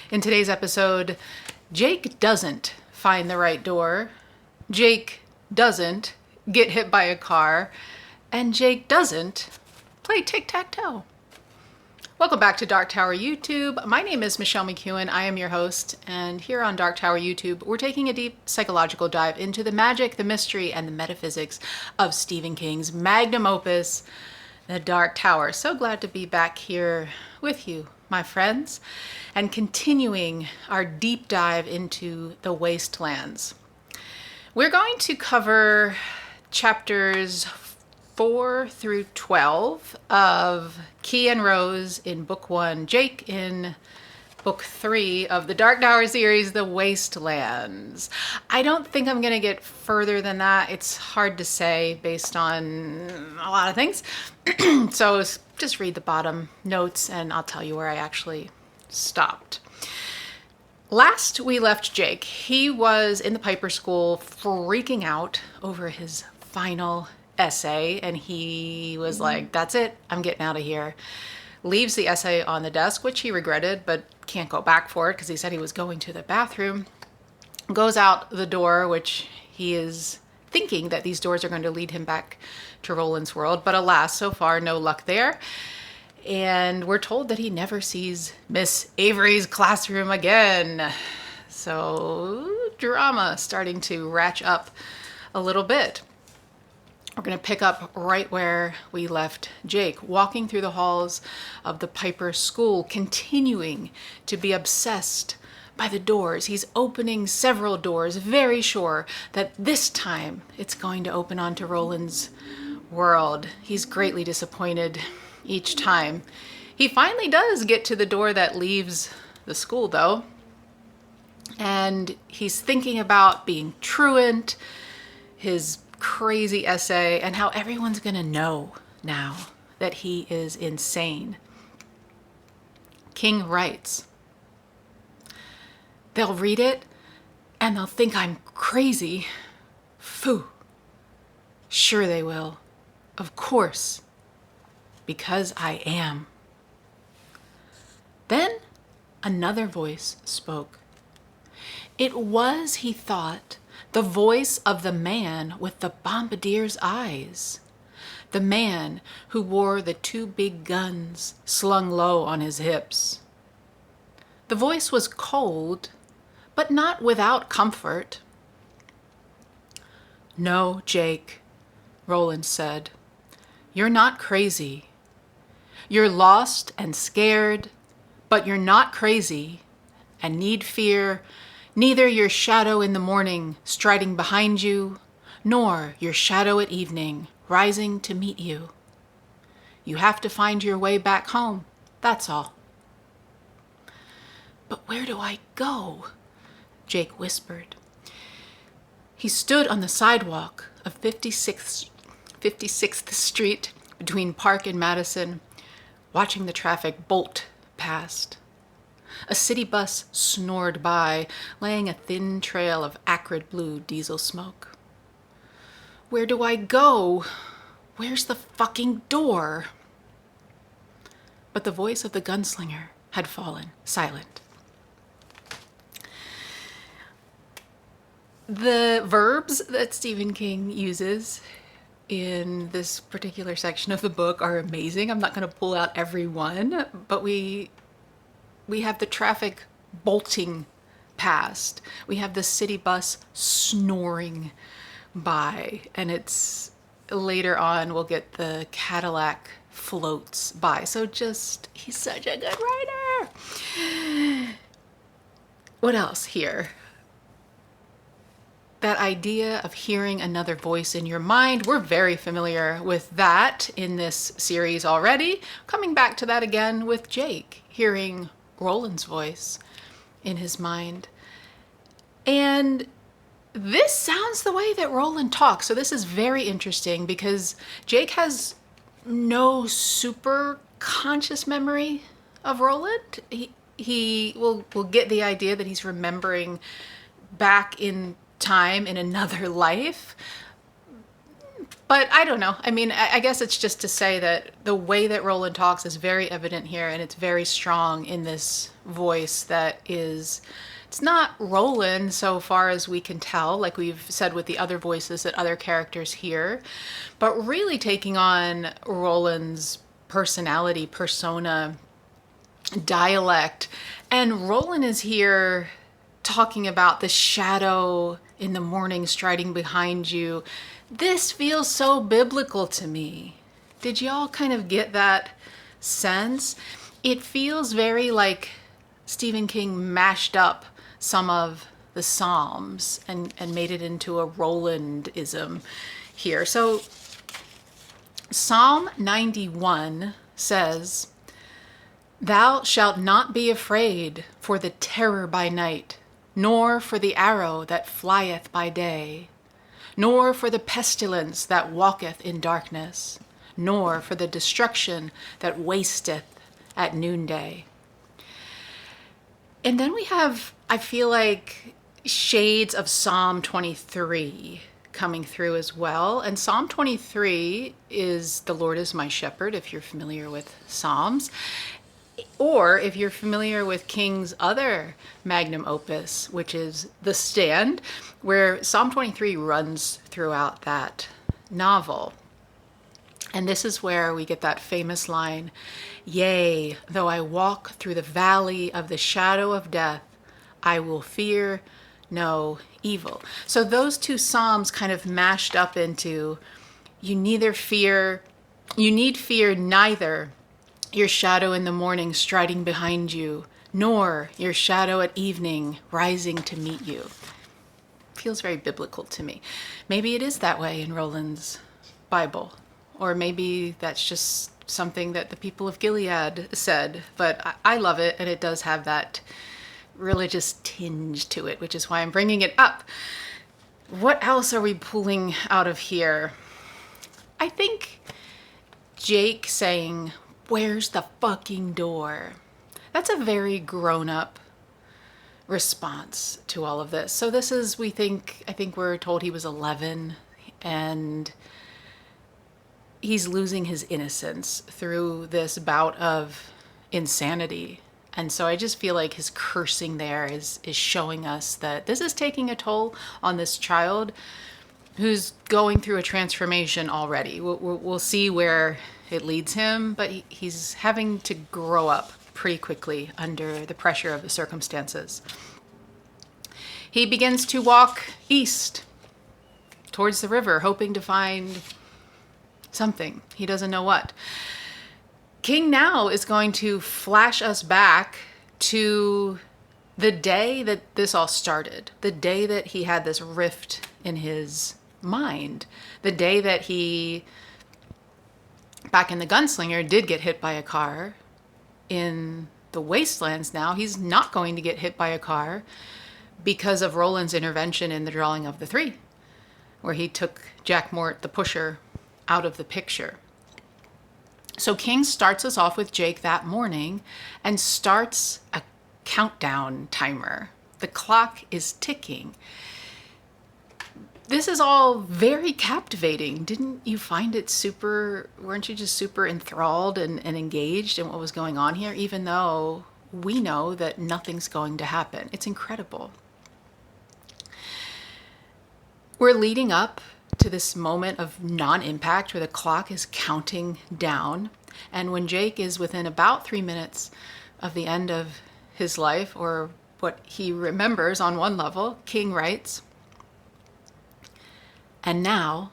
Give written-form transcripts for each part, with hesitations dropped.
In today's episode, Jake doesn't find the right door, Jake doesn't get hit by a car, and Jake doesn't play tic-tac-toe. Welcome back to Dark Tower YouTube. My name is Michelle McEwen. I am your host, and here on Dark Tower YouTube, we're taking a deep psychological dive into the magic, the mystery, and the metaphysics of Stephen King's magnum opus, The Dark Tower. So glad to be back here with you, my friends, and continuing our deep dive into the wastelands. We're going to cover chapters 4 through 12 of Key and Rose in book 1, Jake in book 3 of the Dark Tower series, The Wastelands. I don't think I'm going to get further than that. It's hard to say based on a lot of things. So just read the bottom notes and I'll tell you where I actually stopped. Last we left Jake, he was in the Piper School freaking out over his final essay, and he was like, that's it, I'm getting out of here. Leaves the essay on the desk, which he regretted, but can't go back for it because he said he was going to the bathroom. Goes out the door, which he is thinking that these doors are going to lead him back to Roland's world, but alas, so far no luck there. And we're told that he never sees Miss Avery's classroom again. So drama starting to ratchet up a little bit. We're going to pick up right where we left Jake, walking through the halls of the Piper School, continuing to be obsessed by the doors. He's opening several doors, very sure that this time it's going to open onto Roland's world. He's greatly disappointed each time. He finally does get to the door that leaves the school, though, and he's thinking about being truant, his crazy essay, and how everyone's gonna know now that he is insane. King writes, "They'll read it and they'll think I'm crazy. Phoo. Sure they will. Of course. Because I am." Then another voice spoke. It was, he thought, the voice of the man with the bombardier's eyes. The man who wore the 2 big guns slung low on his hips. The voice was cold, but not without comfort. "No, Jake," Roland said. "You're not crazy. You're lost and scared, but you're not crazy and need fear neither your shadow in the morning striding behind you, nor your shadow at evening rising to meet you. You have to find your way back home, that's all." "But where do I go?" Jake whispered. He stood on the sidewalk of 56th Street between Park and Madison, watching the traffic bolt past. A city bus snored by, laying a thin trail of acrid blue diesel smoke. "Where do I go? Where's the fucking door?" But the voice of the gunslinger had fallen silent. The verbs that Stephen King uses in this particular section of the book are amazing. I'm not going to pull out every one, but we have the traffic bolting past. We have the city bus snoring by, and it's later on we'll get the Cadillac floats by. So just, he's such a good writer. What else here? That idea of hearing another voice in your mind, we're very familiar with that in this series already. Coming back to that again with Jake, hearing Roland's voice in his mind. And this sounds the way that Roland talks. So this is very interesting because Jake has no super conscious memory of Roland. He will get the idea that he's remembering back in time in another life, But I don't know. I mean, I guess it's just to say that the way that Roland talks is very evident here, and it's very strong in this voice that is, it's not Roland so far as we can tell, like we've said with the other voices that other characters hear, but really taking on Roland's personality, persona, dialect. And Roland is here talking about the shadow in the morning striding behind you. This feels so biblical to me. Did y'all kind of get that sense? It feels very like Stephen King mashed up some of the Psalms and made it into a Rolandism here. So Psalm 91 says, "Thou shalt not be afraid for the terror by night, nor for the arrow that flieth by day, nor for the pestilence that walketh in darkness, nor for the destruction that wasteth at noonday." And then we have, I feel like, shades of Psalm 23 coming through as well. And Psalm 23 is "The Lord is my shepherd," if you're familiar with Psalms. Or if you're familiar with King's other magnum opus, which is The Stand, where Psalm 23 runs throughout that novel. And this is where we get that famous line, "Yea, though I walk through the valley of the shadow of death, I will fear no evil." So those two Psalms kind of mashed up into, you need fear neither your shadow in the morning striding behind you, nor your shadow at evening rising to meet you. Feels very biblical to me. Maybe it is that way in Roland's Bible, or maybe that's just something that the people of Gilead said, but I love it, and it does have that religious tinge to it, which is why I'm bringing it up. What else are we pulling out of here? I think Jake saying, "Where's the fucking door?" That's a very grown-up response to all of this. So this is, I think we're told he was 11, and he's losing his innocence through this bout of insanity. And so I just feel like his cursing there is showing us that this is taking a toll on this child who's going through a transformation already. We'll see where it leads him, but he's having to grow up pretty quickly under the pressure of the circumstances. He begins to walk east towards the river, hoping to find something. He doesn't know what. King now is going to flash us back to the day that this all started, the day that he had this rift in his mind, the day that he, back in the Gunslinger, did get hit by a car. In the Wastelands now, he's not going to get hit by a car because of Roland's intervention in the drawing of the three, where he took Jack Mort, the pusher, out of the picture. So King starts us off with Jake that morning and starts a countdown timer. The clock is ticking. This is all very captivating. Didn't you find it weren't you just super enthralled and engaged in what was going on here, even though we know that nothing's going to happen? It's incredible. We're leading up to this moment of non-impact where the clock is counting down. And when Jake is within about 3 minutes of the end of his life, or what he remembers on one level, King writes, "And now,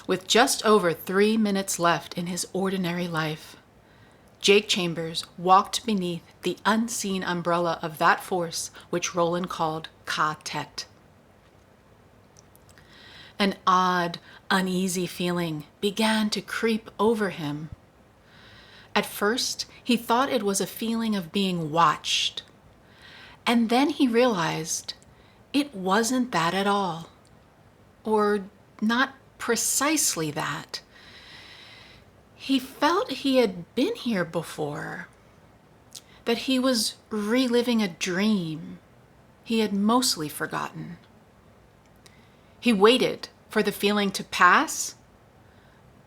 with just over 3 minutes left in his ordinary life, Jake Chambers walked beneath the unseen umbrella of that force which Roland called Ka-Tet. An odd, uneasy feeling began to creep over him. At first, he thought it was a feeling of being watched. And then he realized it wasn't that at all. Or not precisely that. He felt he had been here before, that he was reliving a dream he had mostly forgotten. He waited for the feeling to pass,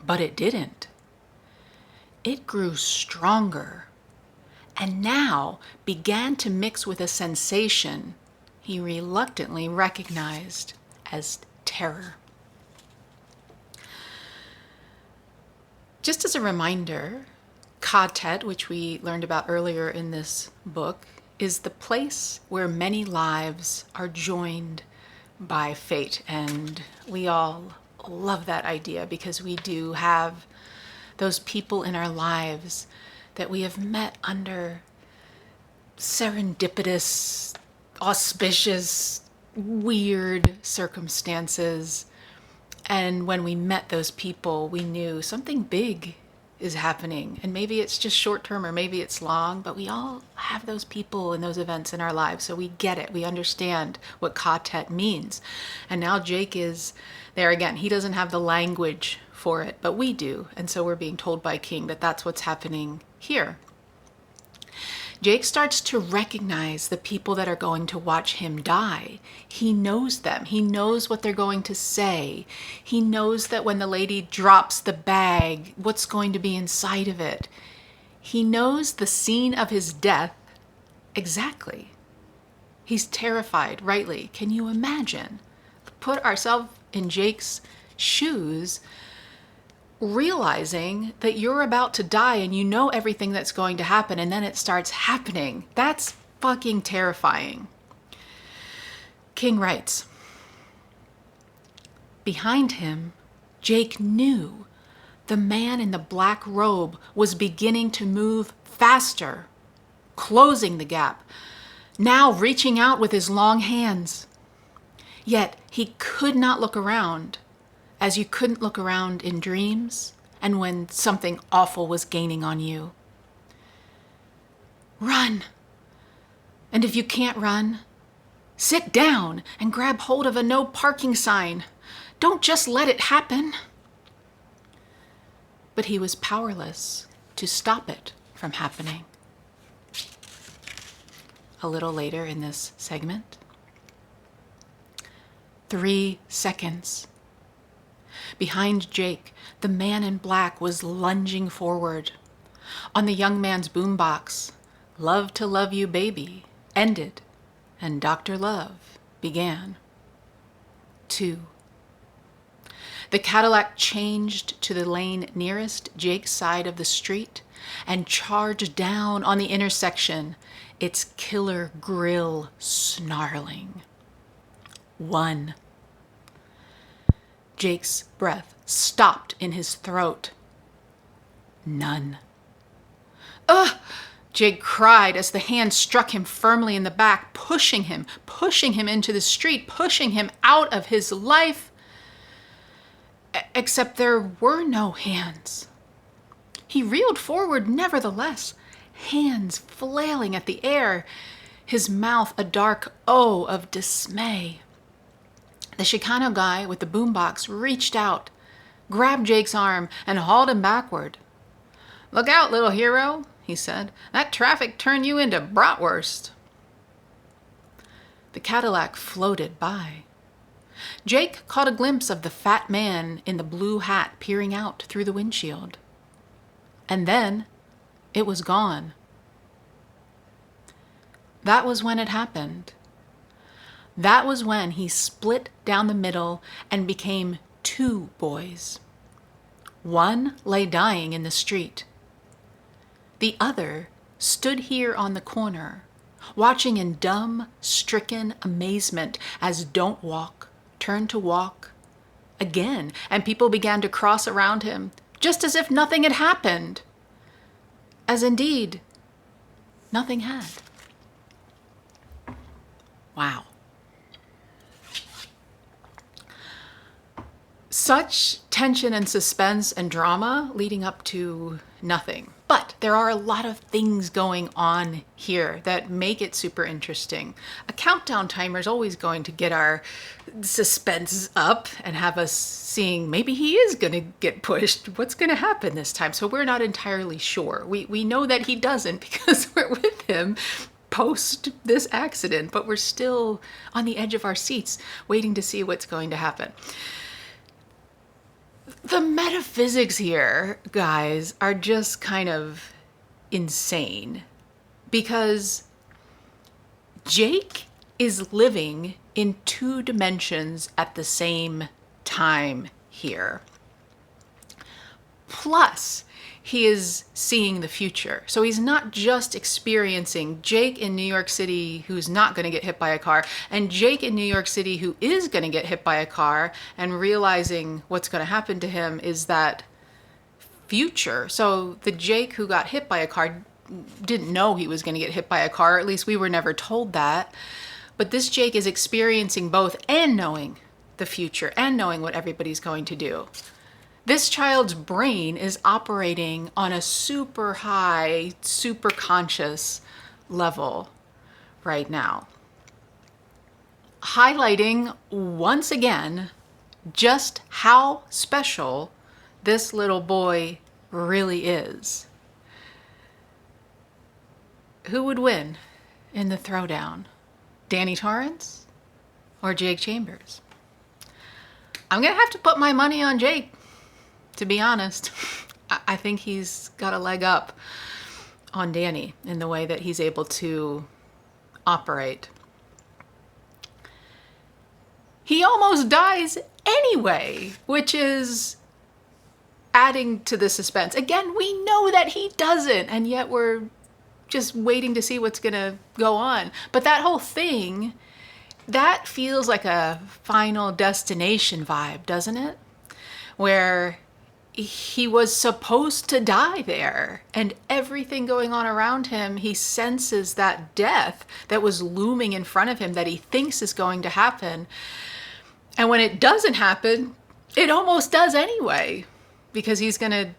But it didn't. It grew stronger and now began to mix with a sensation he reluctantly recognized as terror. Just as a reminder, Ka-tet, which we learned about earlier in this book, is the place where many lives are joined by fate. And we all love that idea because we do have those people in our lives that we have met under serendipitous, auspicious, weird circumstances. And when we met those people, we knew something big is happening. And maybe it's just short term or maybe it's long, but we all have those people and those events in our lives. So we get it. We understand what Ka-tet means. And now Jake is there again. He doesn't have the language for it, but we do. And so we're being told by King that that's what's happening here. Jake starts to recognize the people that are going to watch him die. He knows them. He knows what they're going to say. He knows that when the lady drops the bag, what's going to be inside of it. He knows the scene of his death exactly. He's terrified, rightly. Can you imagine? Put ourselves in Jake's shoes, realizing that you're about to die and you know everything that's going to happen, and then it starts happening. That's fucking terrifying. King writes, behind him, Jake knew the man in the black robe was beginning to move faster, closing the gap, now reaching out with his long hands. Yet he could not look around, as you couldn't look around in dreams and when something awful was gaining on you. Run. And if you can't run, sit down and grab hold of a no parking sign. Don't just let it happen. But he was powerless to stop it from happening. A little later in this segment, 3 seconds. Behind Jake, the man in black was lunging forward. On the young man's boombox, "Love to Love You Baby" ended, and Dr. Love began. 2. The Cadillac changed to the lane nearest Jake's side of the street and charged down on the intersection, its killer grill snarling. 1. Jake's breath stopped in his throat. None. Ugh! Jake cried as the hand struck him firmly in the back, pushing him into the street, pushing him out of his life. Except there were no hands. He reeled forward nevertheless, hands flailing at the air, his mouth a dark O of dismay. The Chicano guy with the boombox reached out, grabbed Jake's arm, and hauled him backward. "Look out, little hero," he said. "That traffic turned you into bratwurst." The Cadillac floated by. Jake caught a glimpse of the fat man in the blue hat peering out through the windshield. And then it was gone. That was when it happened. That was when he split down the middle and became 2 boys. One lay dying in the street. The other stood here on the corner, watching in dumb, stricken amazement as Don't Walk turned to walk again, and people began to cross around him, just as if nothing had happened. As indeed, nothing had. Wow. Such tension and suspense and drama leading up to nothing. But there are a lot of things going on here that make it super interesting. A countdown timer is always going to get our suspense up and have us seeing maybe he is going to get pushed. What's going to happen this time? So we're not entirely sure. We know that he doesn't because we're with him post this accident, but we're still on the edge of our seats waiting to see what's going to happen. The metaphysics here, guys, are just kind of insane because Jake is living in 2 dimensions at the same time here. Plus, he is seeing the future. So he's not just experiencing Jake in New York City who's not going to get hit by a car, and Jake in New York City who is going to get hit by a car, and realizing what's going to happen to him is that future. So the Jake who got hit by a car didn't know he was going to get hit by a car, or at least we were never told that. But this Jake is experiencing both and knowing the future and knowing what everybody's going to do. This child's brain is operating on a super high, super conscious level right now. Highlighting once again just how special this little boy really is. Who would win in the throwdown? Danny Torrance or Jake Chambers? I'm gonna have to put my money on Jake, to be honest. I think he's got a leg up on Danny in the way that he's able to operate. He almost dies anyway, which is adding to the suspense. Again, we know that he doesn't, and yet we're just waiting to see what's gonna go on. But that whole thing, that feels like a Final Destination vibe, doesn't it? Where he was supposed to die there, and everything going on around him, he senses that death that was looming in front of him that he thinks is going to happen. And when it doesn't happen, it almost does anyway, because he's going to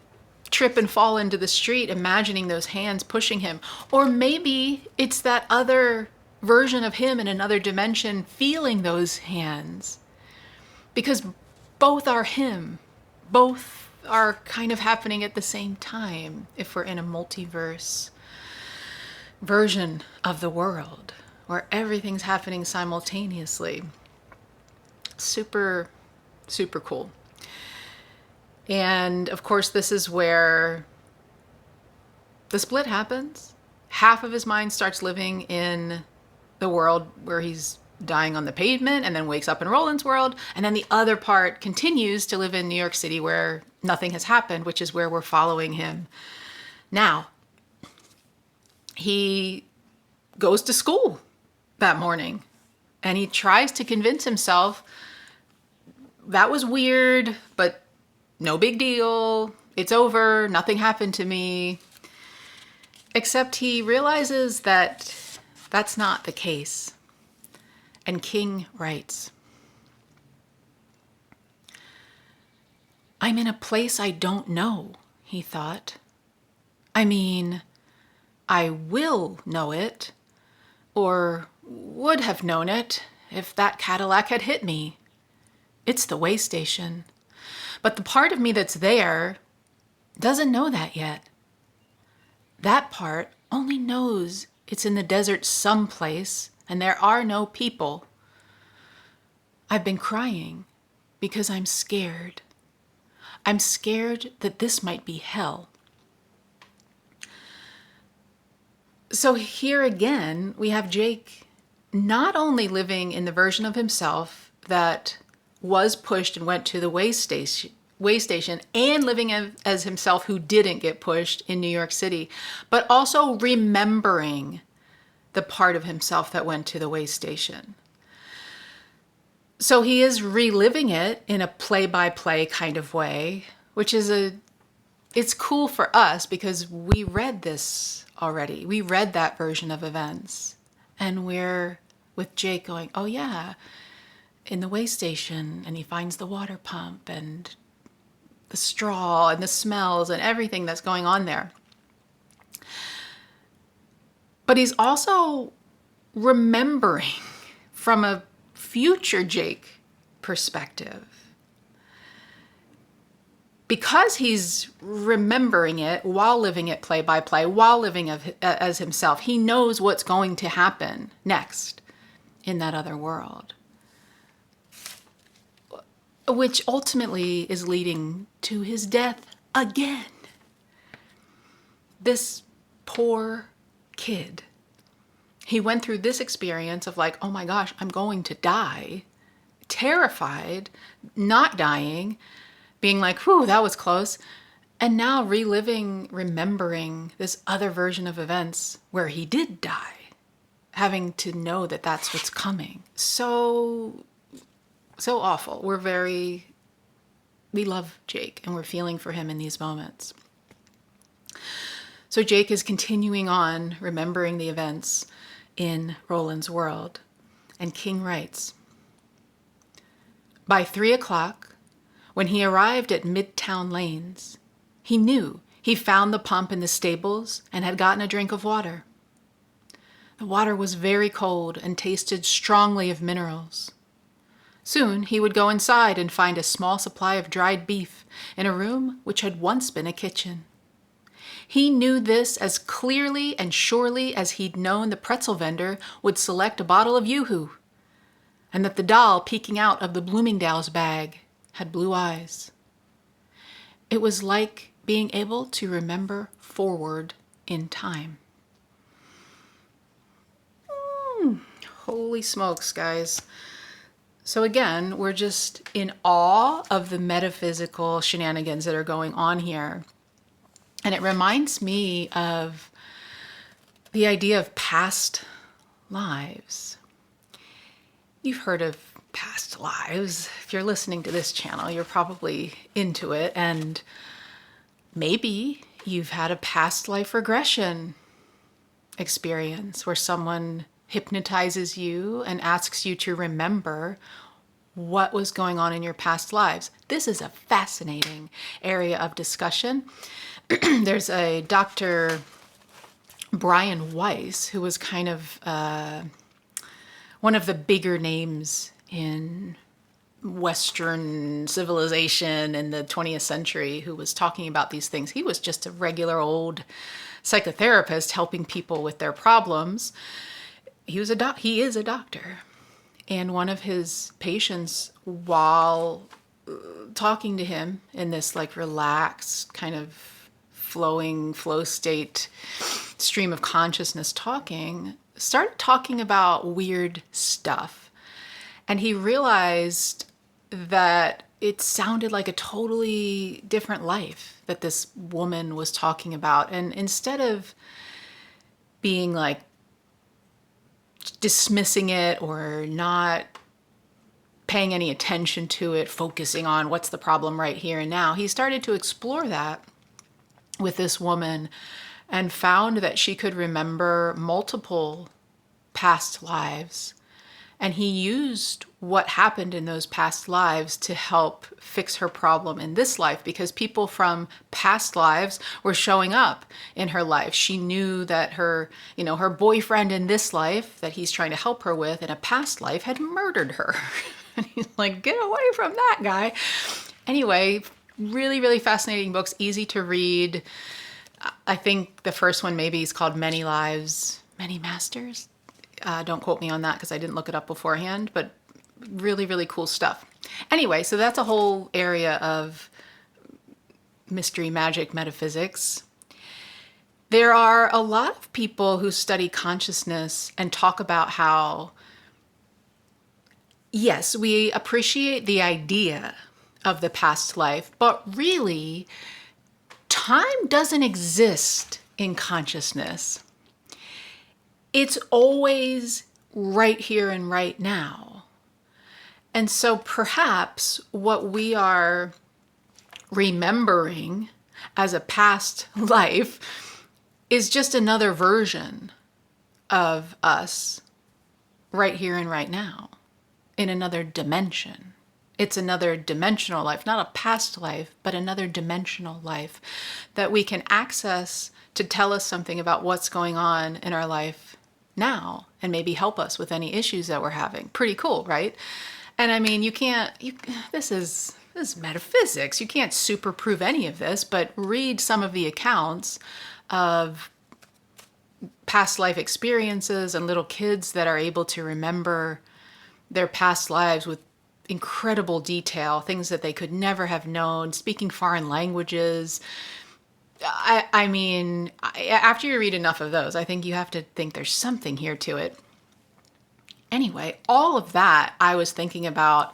trip and fall into the street, imagining those hands pushing him. Or maybe it's that other version of him in another dimension feeling those hands, because both are him. Both are kind of happening at the same time if we're in a multiverse version of the world where everything's happening simultaneously. Super, super cool. And of course, this is where the split happens. Half of his mind starts living in the world where he's dying on the pavement and then wakes up in Roland's world. And then the other part continues to live in New York City where nothing has happened, which is where we're following him now. He goes to school that morning and he tries to convince himself that was weird, but no big deal. It's over. Nothing happened to me. Except he realizes that that's not the case. And King writes, "I'm in a place I don't know," he thought. I mean, I will know it, or would have known it if that Cadillac had hit me. It's the way station. But the part of me that's there doesn't know that yet. That part only knows it's in the desert someplace and there are no people. I've been crying because I'm scared. I'm scared that this might be hell. So here again, we have Jake not only living in the version of himself that was pushed and went to the way station and living as himself who didn't get pushed in New York City, but also remembering the part of himself that went to the way station. So he is reliving it in a play-by-play kind of way, which is it's cool for us because we read this already. We read that version of events. And we're with Jake going, oh yeah, in the way station, and he finds the water pump and the straw and the smells and everything that's going on there. But he's also remembering from a future Jake perspective. Because he's remembering it while living it play by play, while living as himself, he knows what's going to happen next in that other world. which ultimately is leading to his death again. This poor kid. He went through this experience of like, oh my gosh, I'm going to die, terrified, not dying, being like, whew, that was close. And now reliving, remembering this other version of events where he did die, having to know that that's what's coming. So awful. We love Jake and we're feeling for him in these moments. So Jake is continuing on remembering the events in Roland's world. And King writes, by 3 o'clock, when he arrived at Midtown Lanes, he knew he found the pump in the stables and had gotten a drink of water. The water was very cold and tasted strongly of minerals. Soon he would go inside and find a small supply of dried beef in a room which had once been a kitchen. He knew this as clearly and surely as he'd known the pretzel vendor would select a bottle of Yoo-hoo, and that the doll peeking out of the Bloomingdale's bag had blue eyes. It was like being able to remember forward in time. Holy smokes, guys. So again, we're just in awe of the metaphysical shenanigans that are going on here. And it reminds me of the idea of past lives. You've heard of past lives. If you're listening to this channel, you're probably into it. And maybe you've had a past life regression experience where someone hypnotizes you and asks you to remember what was going on in your past lives. This is a fascinating area of discussion. There's a Dr. Brian Weiss, who was kind of one of the bigger names in Western civilization in the 20th century, who was talking about these things. He was just a regular old psychotherapist helping people with their problems. He is a doctor. And one of his patients, while talking to him in this like relaxed kind of flowing flow state stream of consciousness started talking about weird stuff. And he realized that it sounded like a totally different life that this woman was talking about. And instead of being like dismissing it or not paying any attention to it, focusing on what's the problem right here and now, he started to explore that with this woman and found that she could remember multiple past lives. And he used what happened in those past lives to help fix her problem in this life, because people from past lives were showing up in her life. She knew that her boyfriend in this life that he's trying to help her with in a past life had murdered her. And he's like, get away from that guy. Anyway, really, really fascinating books, easy to read. I think the first one maybe is called Many Lives, Many Masters. Don't quote me on that because I didn't look it up beforehand, but really, really cool stuff. Anyway, so that's a whole area of mystery, magic, metaphysics. There are a lot of people who study consciousness and talk about how, yes, we appreciate the idea of the past life, but really, time doesn't exist in consciousness. It's always right here and right now. And so perhaps what we are remembering as a past life is just another version of us right here and right now in another dimension. It's another dimensional life, not a past life, but another dimensional life that we can access to tell us something about what's going on in our life now and maybe help us with any issues that we're having. Pretty cool, right? And I mean, this is metaphysics. You can't super prove any of this, but read some of the accounts of past life experiences and little kids that are able to remember their past lives with incredible detail, things that they could never have known, speaking foreign languages. I mean, after you read enough of those, I think you have to think there's something here to it. Anyway, all of that I was thinking about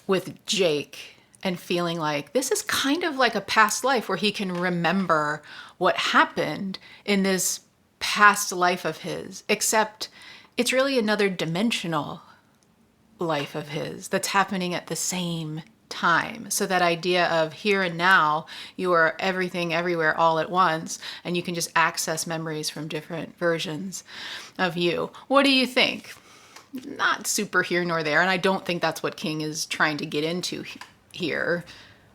with Jake and feeling like this is kind of like a past life where he can remember what happened in this past life of his, except it's really another dimensional life of his that's happening at the same time. So that idea of here and now, you are everything, everywhere, all at once, and you can just access memories from different versions of you. What do you think? Not super here nor there, and I don't think that's what King is trying to get into here,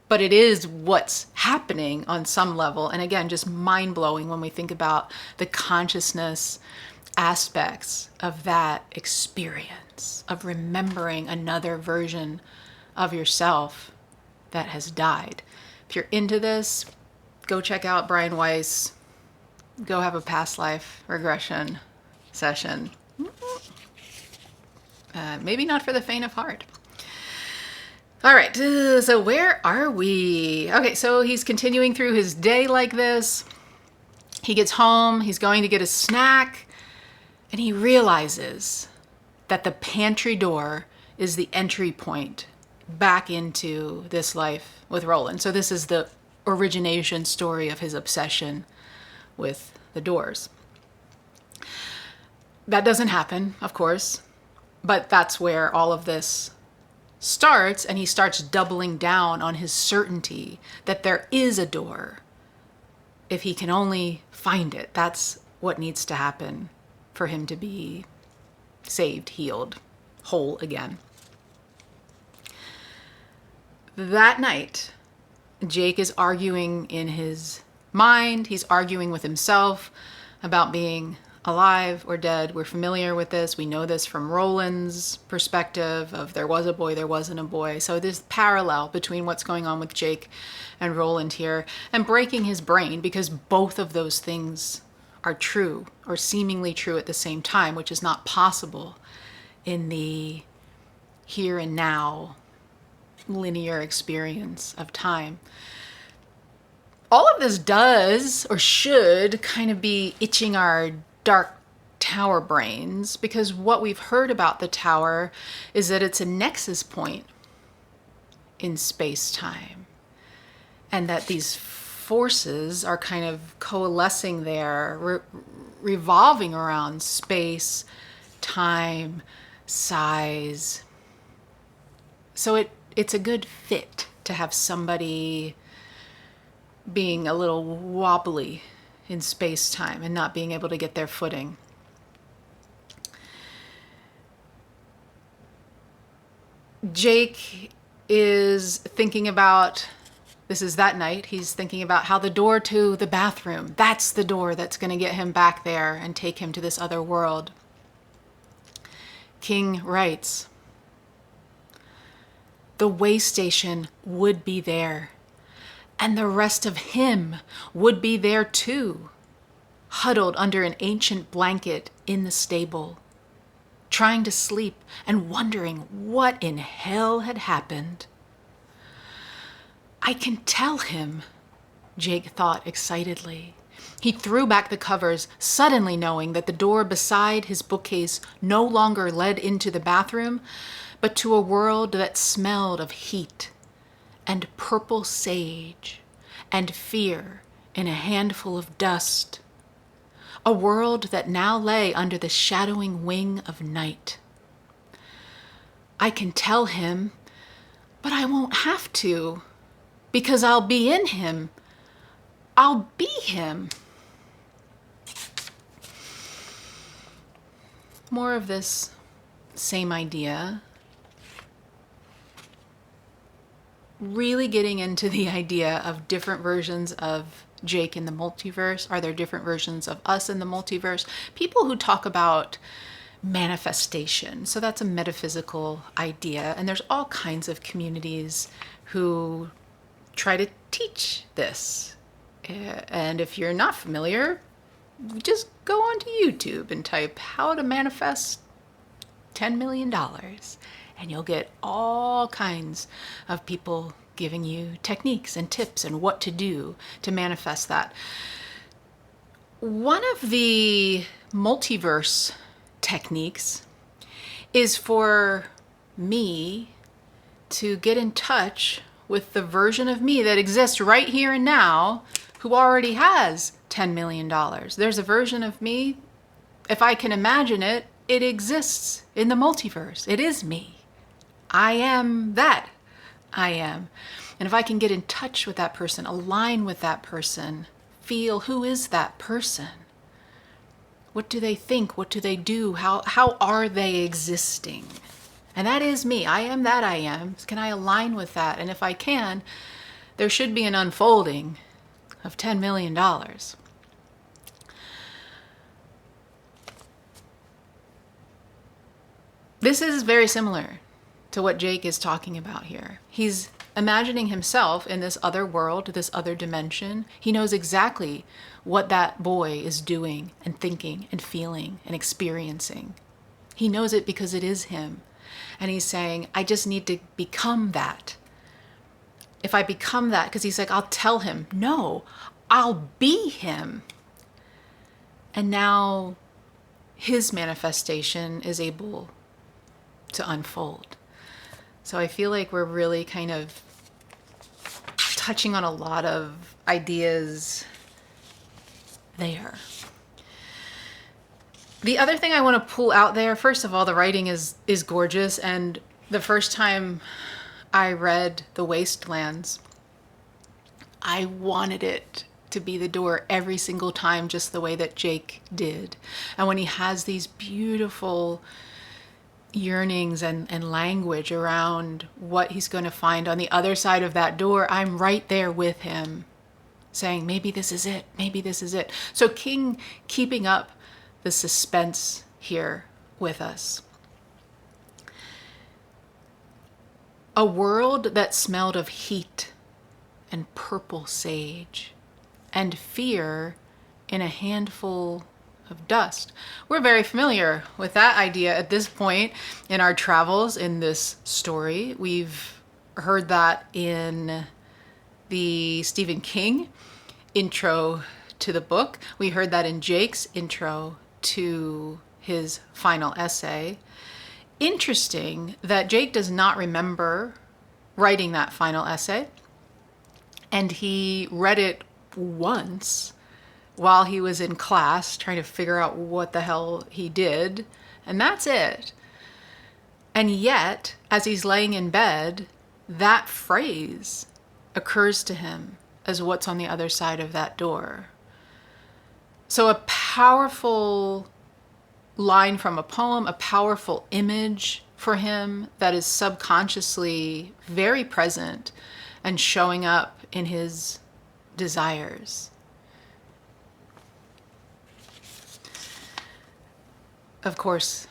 but it is what's happening on some level. And again, just mind-blowing when we think about the consciousness aspects of that experience of remembering another version of yourself that has died. If you're into this, go check out Brian Weiss. Go have a past life regression session. Maybe not for the faint of heart. All right, so where are we? Okay, so he's continuing through his day like this. He gets home, he's going to get a snack, and he realizes that the pantry door is the entry point back into this life with Roland. So this is the origination story of his obsession with the doors. That doesn't happen, of course, but that's where all of this starts, and he starts doubling down on his certainty that there is a door. If he can only find it, that's what needs to happen for him to be saved, healed, whole again. That night, Jake is arguing in his mind. He's arguing with himself about being alive or dead. We're familiar with this. We know this from Roland's perspective of there was a boy, there wasn't a boy. So there's parallel between what's going on with Jake and Roland here, and breaking his brain because both of those things are true or seemingly true at the same time, which is not possible in the here and now linear experience of time. All of this does or should kind of be itching our dark tower brains, because what we've heard about the tower is that it's a nexus point in space-time, and that these forces are kind of coalescing there, revolving around space, time, size. So it's a good fit to have somebody being a little wobbly in space-time and not being able to get their footing. Jake is thinking about, this is that night, he's thinking about how the door to the bathroom, that's the door that's going to get him back there and take him to this other world. King writes, the way station would be there, and the rest of him would be there too, huddled under an ancient blanket in the stable, trying to sleep and wondering what in hell had happened. I can tell him, Jake thought excitedly. He threw back the covers, suddenly knowing that the door beside his bookcase no longer led into the bathroom, but to a world that smelled of heat and purple sage and fear in a handful of dust. A world that now lay under the shadowing wing of night. I can tell him, but I won't have to, because I'll be in him. I'll be him. More of this same idea. Really getting into the idea of different versions of Jake in the multiverse. Are there different versions of us in the multiverse? People who talk about manifestation. So that's a metaphysical idea. And there's all kinds of communities who try to teach this. And if you're not familiar, just go onto YouTube and type how to manifest $10 million, and you'll get all kinds of people giving you techniques and tips and what to do to manifest that. One of the multiverse techniques is for me to get in touch with the version of me that exists right here and now who already has $10 million. There's a version of me, if I can imagine it, it exists in the multiverse. It is me. I am that. I am. And if I can get in touch with that person, align with that person, feel who is that person? What do they think? What do they do? How are they existing? And that is me. I am that I am. Can I align with that? And if I can, there should be an unfolding of $10 million. This is very similar to what Jake is talking about here. He's imagining himself in this other world, this other dimension. He knows exactly what that boy is doing and thinking and feeling and experiencing. He knows it because it is him. And he's saying, I just need to become that. If I become that, because he's like, I'll tell him, no, I'll be him. And now his manifestation is able to unfold. So I feel like we're really kind of touching on a lot of ideas there. The other thing I want to pull out there, first of all, the writing is gorgeous. And the first time I read The Wastelands, I wanted it to be the door every single time, just the way that Jake did. And when he has these beautiful yearnings and language around what he's going to find on the other side of that door, I'm right there with him saying, maybe this is it. Maybe this is it. So King keeping up the suspense here with us. A world that smelled of heat and purple sage and fear in a handful of dust. We're very familiar with that idea at this point in our travels in this story. We've heard that in the Stephen King intro to the book. We heard that in Jake's intro to his final essay. Interesting that Jake does not remember writing that final essay, and he read it once while he was in class trying to figure out what the hell he did, and that's it. And yet, as he's laying in bed, that phrase occurs to him as what's on the other side of that door. So a powerful line from a poem, a powerful image for him that is subconsciously very present and showing up in his desires. Of course,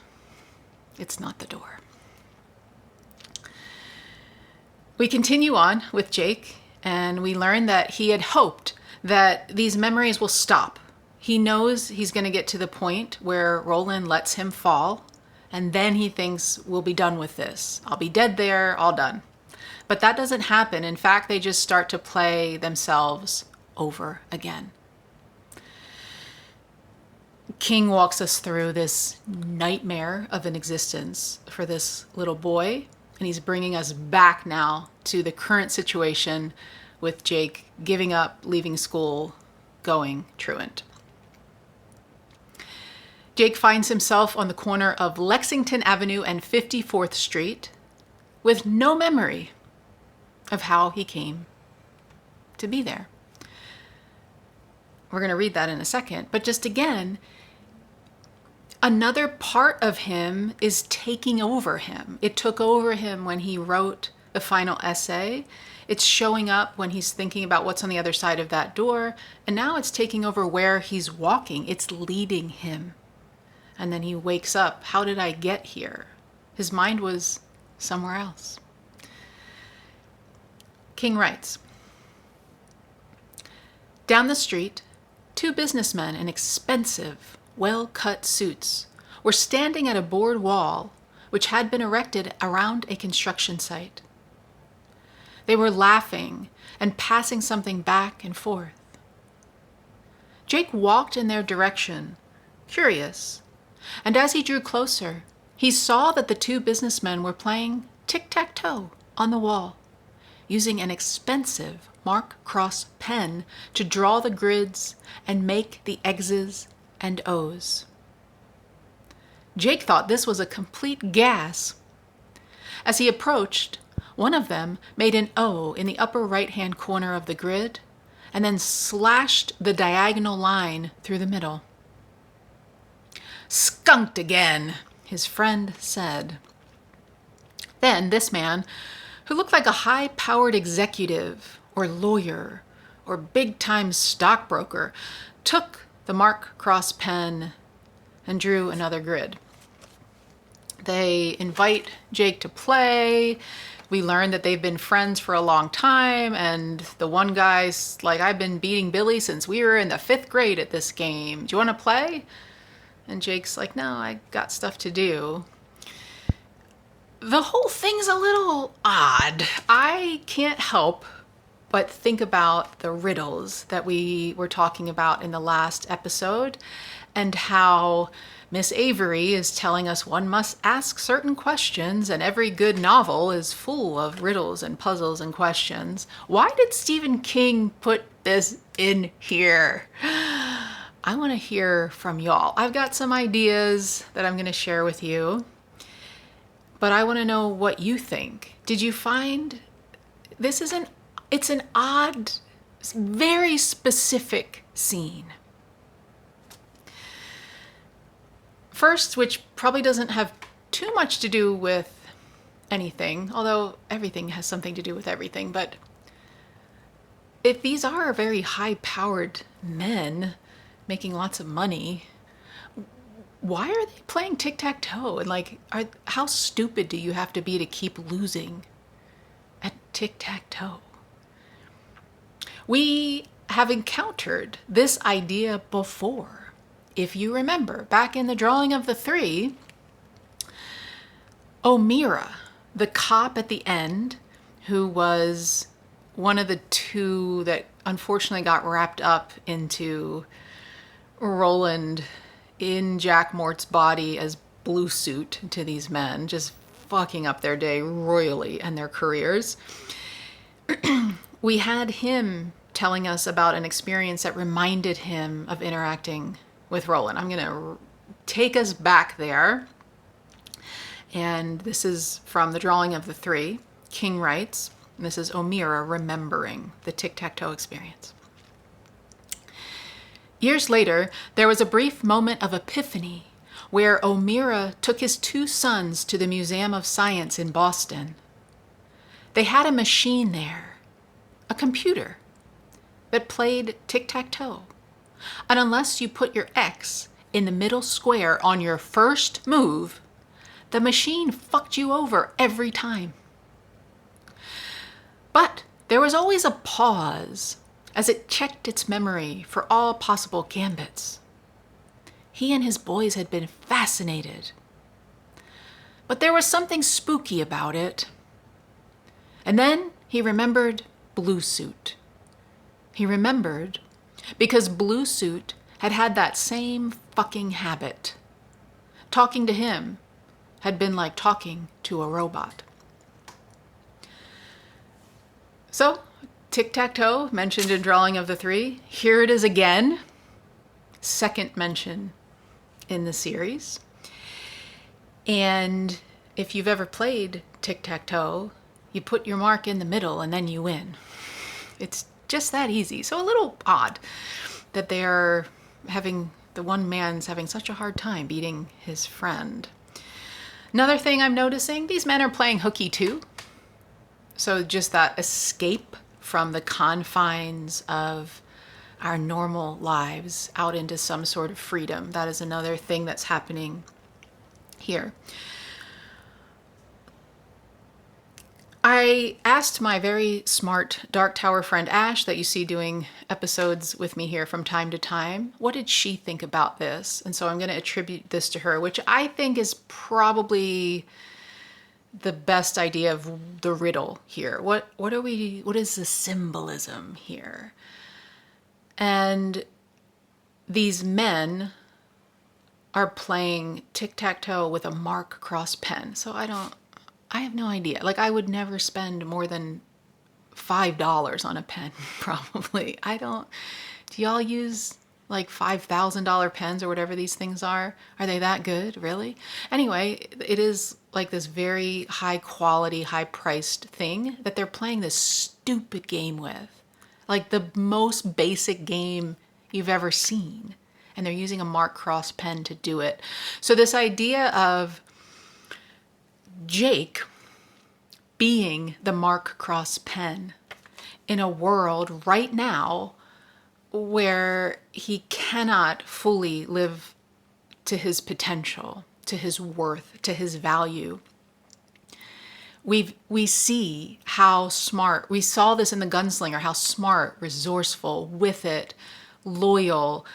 it's not the door. We continue on with Jake, and we learn that he had hoped that these memories will stop. He knows he's going to get to the point where Roland lets him fall, and then he thinks, we'll be done with this. I'll be dead there, all done. But that doesn't happen. In fact, they just start to play themselves over again. King walks us through this nightmare of an existence for this little boy, and he's bringing us back now to the current situation with Jake giving up, leaving school, going truant. Jake finds himself on the corner of Lexington Avenue and 54th Street with no memory of how he came to be there. We're going to read that in a second, but just again, another part of him is taking over him. It took over him when he wrote the final essay. It's showing up when he's thinking about what's on the other side of that door. And now it's taking over where he's walking. It's leading him. And then he wakes up. How did I get here? His mind was somewhere else. King writes, down the street, two businessmen in expensive, well-cut suits were standing at a board wall which had been erected around a construction site. They were laughing and passing something back and forth. Jake walked in their direction, curious, and as he drew closer, he saw that the two businessmen were playing tic-tac-toe on the wall, using an expensive mark-cross pen to draw the grids and make the X's and O's. Jake thought this was a complete gas. As he approached, one of them made an O in the upper right-hand corner of the grid and then slashed the diagonal line through the middle. "Skunked again," his friend said. Then this man, who looked like a high-powered executive or lawyer or big-time stockbroker, took the mark-cross pen and drew another grid. They invite Jake to play. We learn that they've been friends for a long time, and the one guy's like, "I've been beating Billy since we were in the 5th grade at this game. Do you want to play?" And Jake's like, "No, I got stuff to do." The whole thing's a little odd. I can't help but think about the riddles that we were talking about in the last episode, and how Miss Avery is telling us one must ask certain questions, and every good novel is full of riddles and puzzles and questions. Why did Stephen King put this in here? I want to hear from y'all. I've got some ideas that I'm going to share with you, but I want to know what you think. Did you find this it's an odd, very specific scene. First, which probably doesn't have too much to do with anything, although everything has something to do with everything, but if these are very high-powered men making lots of money, why are they playing tic-tac-toe? And how stupid do you have to be to keep losing at tic-tac-toe? We have encountered this idea before. If you remember, back in the drawing of the 3, O'Meara, the cop at the end, who was one of the two that unfortunately got wrapped up into Roland in Jack Mort's body as blue suit to these men, just fucking up their day royally and their careers. We had him telling us about an experience that reminded him of interacting with Roland. I'm going to take us back there. And this is from the drawing of the 3. King writes, and this is O'Meara remembering the tic-tac-toe experience. Years later, there was a brief moment of epiphany where O'Meara took his 2 sons to the Museum of Science in Boston. They had a machine there, a computer, that played tic-tac-toe. And unless you put your X in the middle square on your first move, the machine fucked you over every time. But there was always a pause as it checked its memory for all possible gambits. He and his boys had been fascinated. But there was something spooky about it. And then he remembered Blue Suit. He remembered because Blue Suit had that same fucking habit. Talking to him had been like talking to a robot. So, tic-tac-toe, mentioned in drawing of the 3. Here it is again. Second mention in the series. And if you've ever played tic-tac-toe, you put your mark in the middle and then you win. It's just that easy. So a little odd that they're the one man's having such a hard time beating his friend. Another thing I'm noticing, these men are playing hooky too. So just that escape from the confines of our normal lives out into some sort of freedom. That is another thing that's happening here. I asked my very smart Dark Tower friend Ash, that you see doing episodes with me here from time to time, what did she think about this? And so I'm going to attribute this to her, which I think is probably the best idea of the riddle here. What is the symbolism here? And these men are playing tic-tac-toe with a mark cross pen. So I have no idea. Like, I would never spend more than $5 on a pen, probably. Do y'all use like $5,000 pens or whatever these things are? Are they that good, really? Anyway, it is like this very high quality, high priced thing that they're playing this stupid game with. Like the most basic game you've ever seen. And they're using a mark cross pen to do it. So this idea of Jake being the mark cross pen in a world right now where he cannot fully live to his potential, to his worth, to his value. We see how smart, we saw this in the Gunslinger, how smart, resourceful, with it, loyal.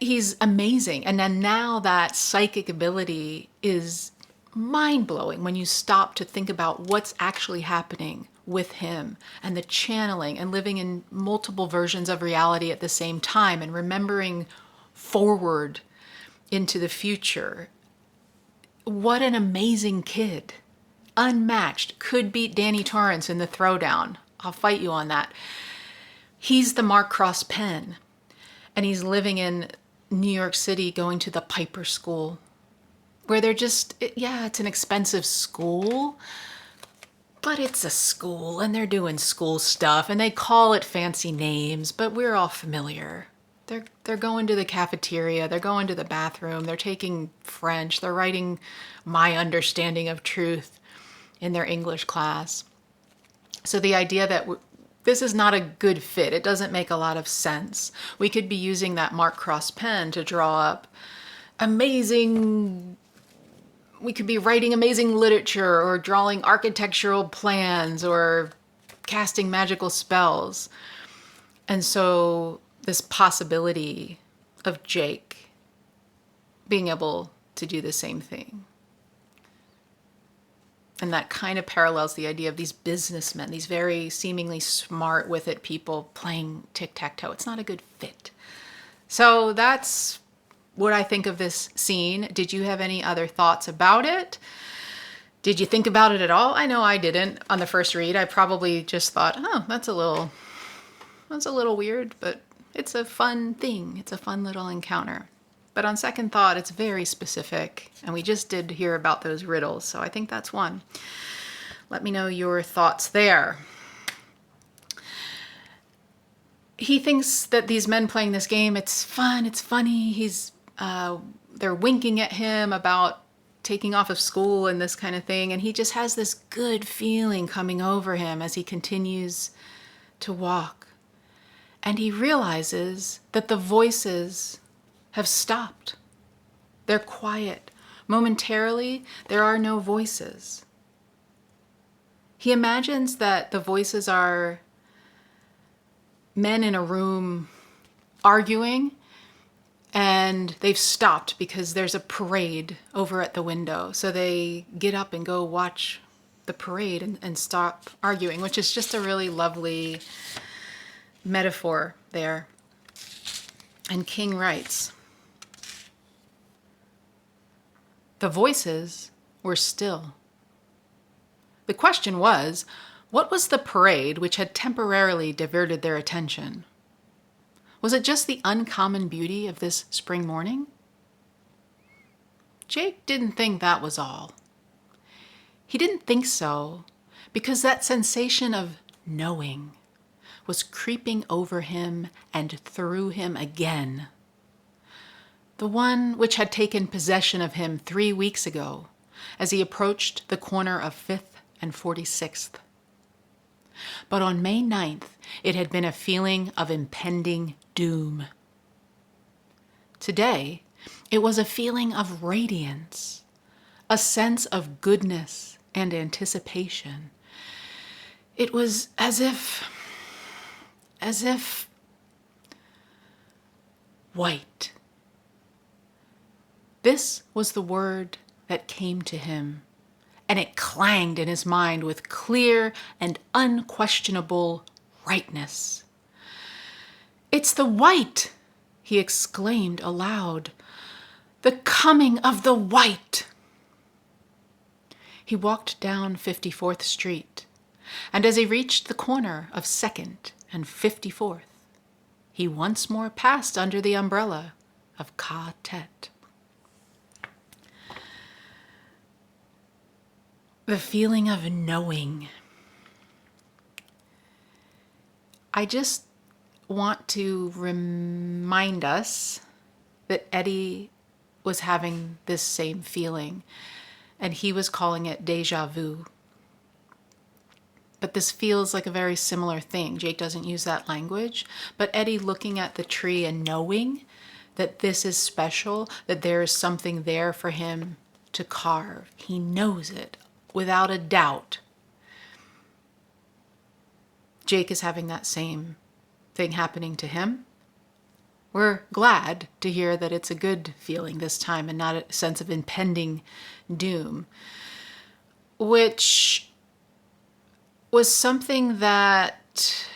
He's amazing. And then now that psychic ability is mind-blowing when you stop to think about what's actually happening with him, and the channeling and living in multiple versions of reality at the same time and remembering forward into the future. What an amazing kid. Unmatched. Could beat Danny Torrance in the throwdown. I'll fight you on that. He's the Mark Cross pen. And he's living in New York City, going to the Piper School, where they're just, yeah, it's an expensive school, but it's a school and they're doing school stuff and they call it fancy names, but we're all familiar. They're going to the cafeteria, they're going to the bathroom, they're taking French, they're writing My Understanding of Truth in their English class. So the idea that this is not a good fit, it doesn't make a lot of sense. We could be using that Mark Cross pen to draw up amazing, we could be writing amazing literature or drawing architectural plans or casting magical spells. And so this possibility of Jake being able to do the same thing. And that kind of parallels the idea of these businessmen, these very seemingly smart with it people playing tic-tac-toe. It's not a good fit. So that's what I think of this scene. Did you have any other thoughts about it? Did you think about it at all? I know I didn't on the first read. I probably just thought, oh, that's a little weird, but it's a fun thing. It's a fun little encounter. But on second thought, it's very specific, and we just did hear about those riddles, so I think that's one. Let me know your thoughts there. He thinks that these men playing this game, it's fun, it's funny. They're winking at him about taking off of school and this kind of thing, and he just has this good feeling coming over him as he continues to walk. And he realizes that the voices have stopped. They're quiet. Momentarily, there are no voices. He imagines that the voices are men in a room arguing, and they've stopped because there's a parade over at the window. So they get up and go watch the parade and stop arguing, which is just a really lovely metaphor there. And King writes, the voices were still. The question was, what was the parade which had temporarily diverted their attention? Was it just the uncommon beauty of this spring morning? Jake didn't think that was all. He didn't think so because that sensation of knowing was creeping over him and through him again. The one which had taken possession of him 3 weeks ago as he approached the corner of 5th and 46th. But on May 9th, it had been a feeling of impending doom. Today, it was a feeling of radiance, a sense of goodness and anticipation. It was as if white. This was the word that came to him, and it clanged in his mind with clear and unquestionable rightness. "It's the white," he exclaimed aloud. "The coming of the white." He walked down 54th Street, and as he reached the corner of 2nd and 54th, he once more passed under the umbrella of Ka Tet. The feeling of knowing. I just want to remind us that Eddie was having this same feeling, and he was calling it déjà vu. But this feels like a very similar thing. Jake doesn't use that language, but Eddie looking at the tree and knowing that this is special, that there is something there for him to carve. He knows it without a doubt. Jake is having that same thing happening to him. We're glad to hear that it's a good feeling this time and not a sense of impending doom, which was something that,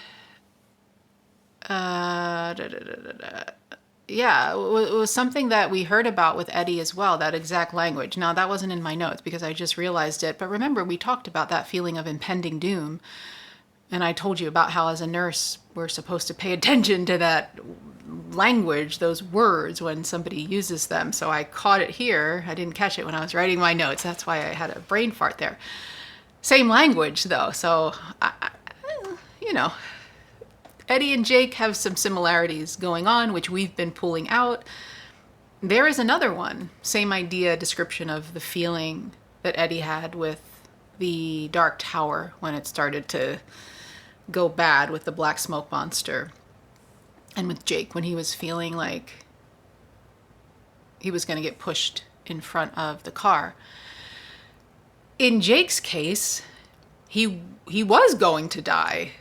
it was something that we heard about with Eddie as well, that exact language. Now, that wasn't in my notes because I just realized it, but remember, we talked about that feeling of impending doom, and I told you about how as a nurse, we're supposed to pay attention to that language, those words, when somebody uses them. So I caught it here. I didn't catch it when I was writing my notes. That's why I had a brain fart there. Same language, though. So, Eddie and Jake have some similarities going on, which we've been pulling out. There is another one. Same idea, description of the feeling that Eddie had with the Dark Tower when it started to go bad with the black smoke monster. And with Jake when he was feeling like he was going to get pushed in front of the car. In Jake's case, he was going to die.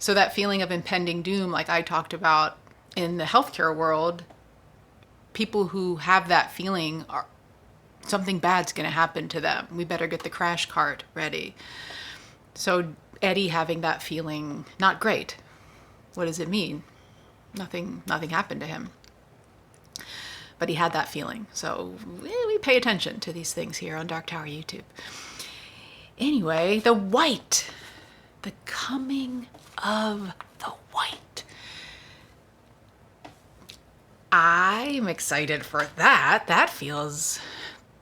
So that feeling of impending doom, like I talked about in the healthcare world, people who have that feeling are something bad's going to happen to them. We better get the crash cart ready. So Eddie having that feeling, not great. What does it mean? Nothing happened to him. But he had that feeling. So we pay attention to these things here on Dark Tower YouTube. Anyway, the white. The coming of the white. I'm excited for that. That feels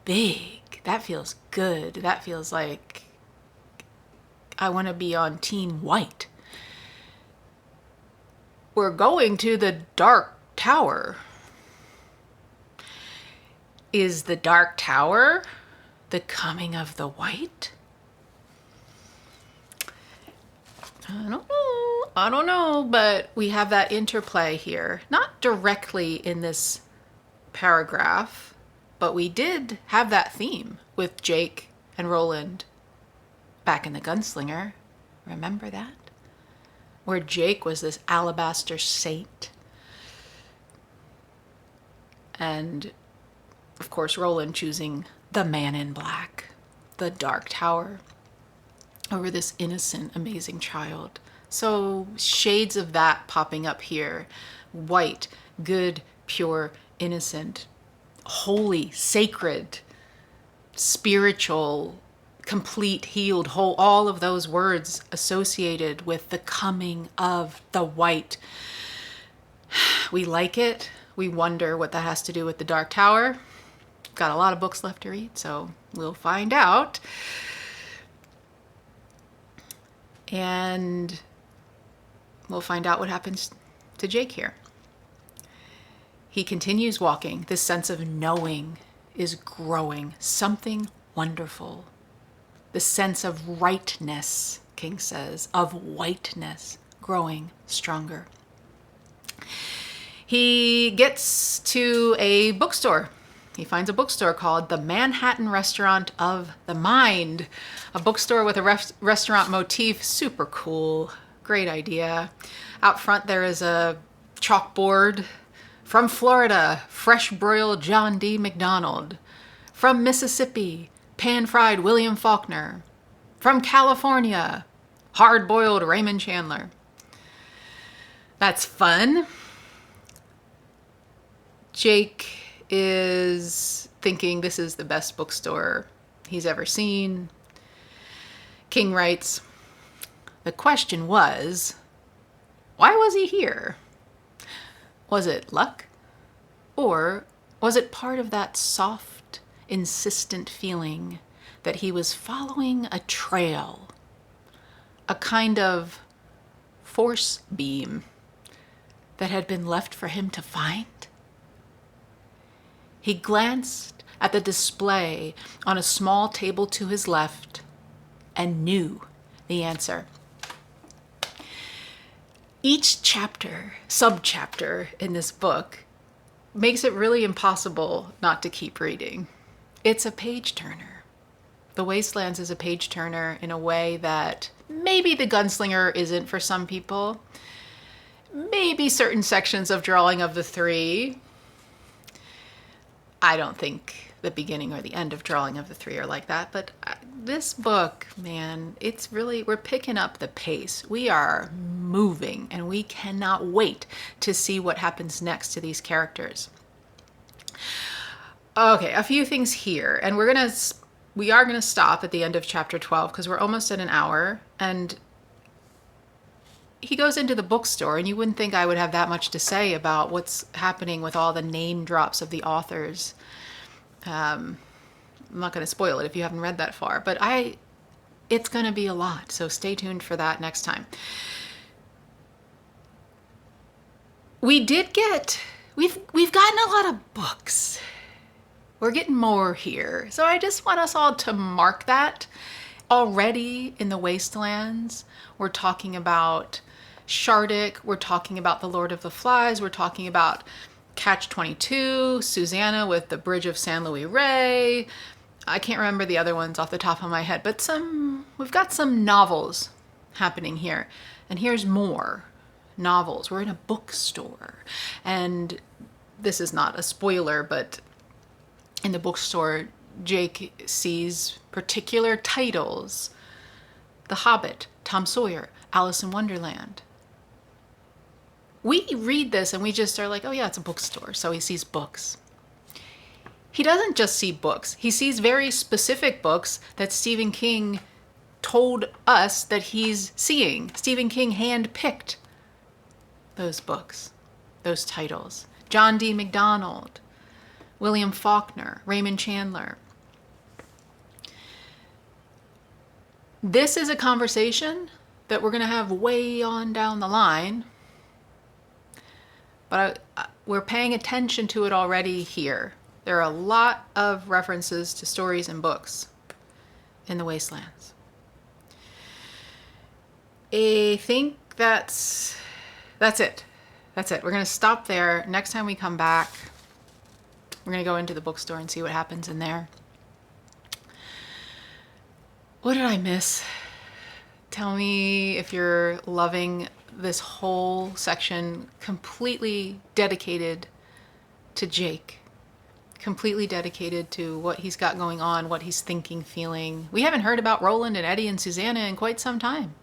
big. That feels good. That feels like I want to be on Team White. We're going to the Dark Tower. Is the Dark Tower the coming of the white? I don't know, but we have that interplay here. Not directly in this paragraph, but we did have that theme with Jake and Roland back in the Gunslinger. Remember that? Where Jake was this alabaster saint. And, of course, Roland choosing the man in black, the Dark Tower, over this innocent, amazing child. So shades of that popping up here. White, good, pure, innocent, holy, sacred, spiritual, complete, healed, whole, all of those words associated with the coming of the white. We like it. We wonder what that has to do with the Dark Tower. Got a lot of books left to read, so we'll find out. And we'll find out what happens to Jake here. He continues walking. This sense of knowing is growing. Something wonderful. The sense of rightness, King says, of whiteness, growing stronger. He gets to a bookstore. He finds a bookstore called the Manhattan Restaurant of the Mind. A bookstore with a restaurant motif. Super cool. Great idea. Out front there is a chalkboard. From Florida, fresh broiled John D. McDonald. From Mississippi, pan-fried William Faulkner. From California, hard-boiled Raymond Chandler. That's fun. Jake is thinking this is the best bookstore he's ever seen. King writes, the question was, why was he here? Was it luck? Or was it part of that soft, insistent feeling that he was following a trail, a kind of force beam that had been left for him to find? He glanced at the display on a small table to his left and knew the answer. Each chapter, subchapter in this book makes it really impossible not to keep reading. It's a page turner. The Wastelands is a page turner in a way that maybe The Gunslinger isn't for some people. Maybe certain sections of Drawing of the Three. I don't think the beginning or the end of Drawing of the Three are like that, but this book, man, it's really, we're picking up the pace. We are moving and we cannot wait to see what happens next to these characters. Okay, a few things here, and we are gonna stop at the end of chapter 12 because we're almost at an hour, and he goes into the bookstore, and you wouldn't think I would have that much to say about what's happening with all the name drops of the authors. I'm not going to spoil it if you haven't read that far, but it's going to be a lot, so stay tuned for that next time. We've gotten a lot of books. We're getting more here. So I just want us all to mark that. Already in the Wastelands, we're talking about Shardik, we're talking about The Lord of the Flies, we're talking about Catch-22, Susanna with the Bridge of San Luis Rey. I can't remember the other ones off the top of my head, but we've got some novels happening here. And here's more novels. We're in a bookstore. And this is not a spoiler, but in the bookstore, Jake sees particular titles. The Hobbit, Tom Sawyer, Alice in Wonderland. We read this and we just are like, oh yeah, it's a bookstore. So he sees books. He doesn't just see books. He sees very specific books that Stephen King told us that he's seeing. Stephen King handpicked those books, those titles. John D. McDonald, William Faulkner, Raymond Chandler. This is a conversation that we're going to have way on down the line, but we're paying attention to it already here. There are a lot of references to stories and books in the Wastelands. I think that's it. That's it. We're going to stop there. Next time we come back, we're going to go into the bookstore and see what happens in there. What did I miss? Tell me if you're loving this whole section completely dedicated to Jake. Completely dedicated to what he's got going on, what he's thinking, feeling. We haven't heard about Roland and Eddie and Susanna in quite some time.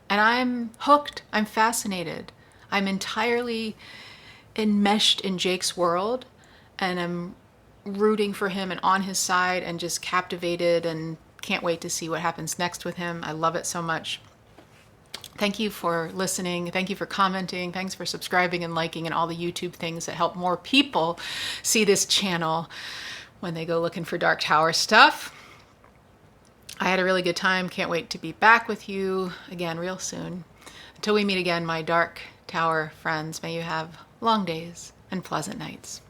And I'm hooked. I'm fascinated. I'm entirely enmeshed in Jake's world, and I'm rooting for him and on his side and just captivated and can't wait to see what happens next with him. I love it so much. Thank you for listening. Thank you for commenting. Thanks for subscribing and liking and all the YouTube things that help more people see this channel when they go looking for Dark Tower stuff. I had a really good time. Can't wait to be back with you again real soon. Until we meet again, my Dark Tower friends, may you have long days and pleasant nights.